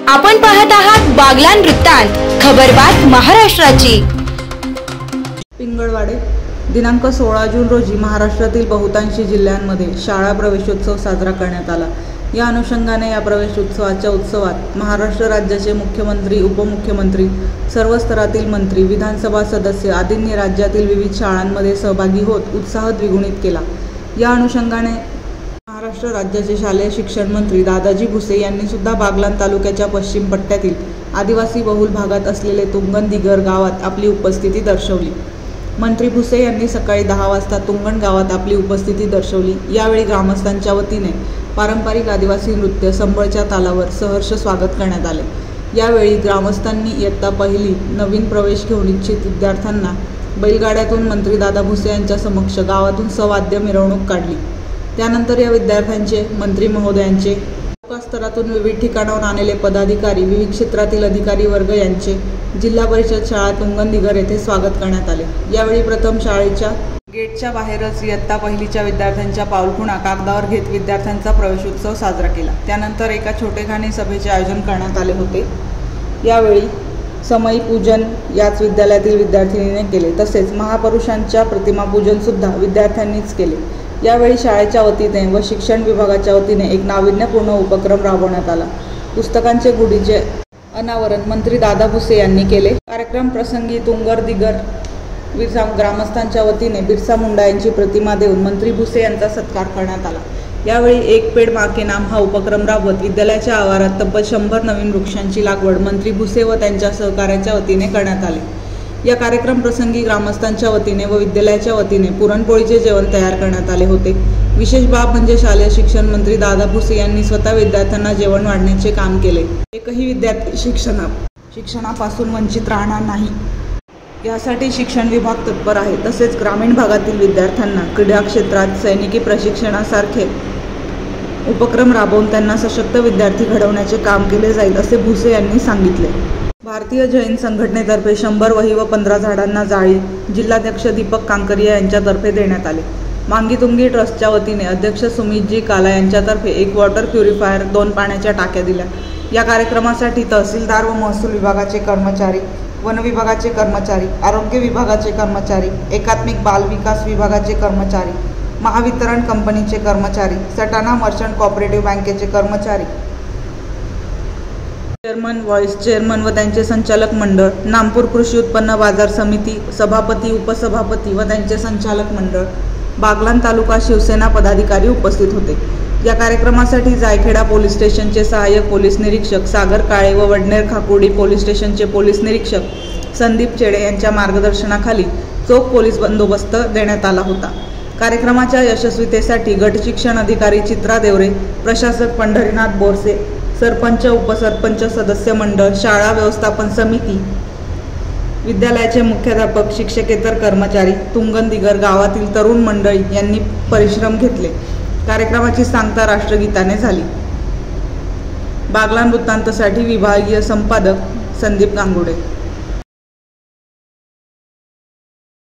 आपण पाहत आहात बागलान वृत्तांत, खबरबात महाराष्ट्राची। पिंगळवाडे दिनांक 16 जून रोजी महाराष्ट्रातील बहुतांशी जिल्ह्यांमध्ये शाळा प्रवेशोत्सव साजरा करण्यात आला। या अनुषंगाने या प्रवेशोत्सवाच्या उत्सवात महाराष्ट्र राज्याचे मुख्यमंत्री, उपमुख्यमंत्री, सर्व स्तरातील मंत्री, विधानसभा सदस्य आदींनी राज्यातील विविध शाळांमध्ये सहभागी होत उत्साह द्विगुणित केला। या अनुषंगाने महाराष्ट्र राज्याचे शालेय शिक्षण मंत्री दादाजी भुसे यांनी सुद्धा बागलान तालुक्याच्या पश्चिम पट्ट्यातील आदिवासी बहुल भागात असलेले तुंगनदिगर गावात आपली उपस्थिती दर्शवली। मंत्री भुसे यांनी सकाळी 10 वाजता तुंगण गावात आपली उपस्थिती दर्शवली। यावेळी ग्रामस्थांच्या वतीने पारंपरिक आदिवासी नृत्य संबळच्या तालावर सहर्ष स्वागत करण्यात आले। यावेळी ग्रामस्थांनी इयत्ता पहिली नवीन प्रवेश घेऊन इच्छित विद्यार्थ्यांना बैलगाड्यातून मंत्री दादा भुसे यांच्या समक्ष गावातून सवाद्य मिरवणूक काढली। त्यानंतर या विद्यार्थ्यांचे मंत्री महोदयांचे, तालुका स्तरातून विविध ठिकाणाहून आलेले पदाधिकारी, विविध क्षेत्रातील अधिकारी वर्ग यांचे जिल्हा परिषद शाळा तुंगनदिगर येथे स्वागत करण्यात आले। यावेळी प्रथम शाळेच्या गेटच्या बाहेरच इयत्ता पहिलीच्या विद्यार्थ्यांच्या पाऊलखुणा कागदावर घेत विद्यार्थ्यांचा प्रवेशोत्सव साजरा केला। त्यानंतर एका छोटेखानी सभेचे आयोजन करण्यात आले होते। यावेळी समई पूजन याच विद्यालयातील विद्यार्थिनीने केले, तसेच महापुरुषांच्या प्रतिमा पूजन सुद्धा विद्यार्थ्यांनीच केले। यावेळी शाळेच्या वतीने व शिक्षण विभागाच्या वतीने एक नाविन्यपूर्ण उपक्रम राबवण्यात आला। पुस्तकांचे गुढीचे अनावरण मंत्री दादा भुसे यांनी केले। कार्यक्रम प्रसंगी तुंगनदिगर ग्रामस्थांच्या वतीने बिरसा मुंडा यांची प्रतिमा देऊन मंत्री भुसे यांचा सत्कार करण्यात आला। यावेळी एक पेड माँ के नाम हा उपक्रम राबवत विद्यालयाच्या आवारात तब्बल 100 नवीन वृक्षांची लागवड मंत्री भुसे व त्यांच्या सहकाऱ्यांच्या वतीने करण्यात आली। या कार्यक्रम प्रसंगी ग्रामस्थांच्या वतीने व विद्यालयाच्या वतीने पुरणपोळीचे जेवण तयार करण्यात आले होते। विशेष बाब म्हणजे शालेय शिक्षण मंत्री दादा भुसे यांनी स्वतः विद्यार्थ्यांना जेवण वाढण्याचे काम केले। एकही विद्यार्थी शिक्षणापासून वंचित राहणार नाही यासाठी शिक्षण विभाग तत्पर आहे। तसेच ग्रामीण भागातील विद्यार्थ्यांना क्रीडा क्षेत्रात सैनिकी प्रशिक्षणासारखे उपक्रम राबवून त्यांना सशक्त विद्यार्थी घडवण्याचे काम केले जाईल, असे भुसे यांनी सांगितले। भारतीय जैन संघटनेतर्फे 100 वही व 15 झाडांना जाळी जिल्हाध्यक्ष दीपक कांकरिया यांच्यातर्फे देण्यात आले। मांगीतुंगी ट्रस्टच्या वतीने अध्यक्ष सुमितजी काला यांच्यातर्फे एक वॉटर प्युरिफायर, 2 पाण्याच्या टाक्या दिल्या। या कार्यक्रमासाठी तहसीलदार व महसूल विभागाचे कर्मचारी, वन विभागाचे कर्मचारी, आरोग्य विभागाचे कर्मचारी, एकात्मिक बाल विकास विभागाचे कर्मचारी, महावितरण कंपनीचे कर्मचारी, सटाणा मर्चंट कोऑपरेटिव्ह बँकेचे कर्मचारी, चेअरमन, व्हाईस चेअरमन व त्यांचे संचालक मंडळ, नामपूर कृषी उत्पन्न बाजार समिती सभापती, उपसभापती व त्यांचे संचालक मंडळ, बागलान तालुका शिवसेना पदाधिकारी उपस्थित होते। या कार्यक्रमासाठी जायखेडा पोलीस स्टेशनचे सहाय्यक पोलीस निरीक्षक सागर काळे व वडनेर खाकुर्डी पोलीस स्टेशनचे पोलीस निरीक्षक संदीप चेडे यांच्या मार्गदर्शनाखाली चोख पोलीस बंदोबस्त देण्यात आला होता। कार्यक्रमाच्या यशस्वीतेसाठी गट शिक्षण अधिकारी चित्रा देवरे, प्रशासक पंढरीनाथ बोरसे, सरपंच, उपसरपंच, सदस्य मंडळ, शाळा व्यवस्थापन समिती, विद्यालयाचे मुख्याध्यापक, शिक्षकेतर कर्मचारी, तुंगनदिगर गावातील तरुण मंडळी यांनी परिश्रम घेतले। कार्यक्रमाची सांगता राष्ट्रगीताने झाली। बागलान वृत्तांतसाठी विभागीय संपादक संदीप गांगुडे।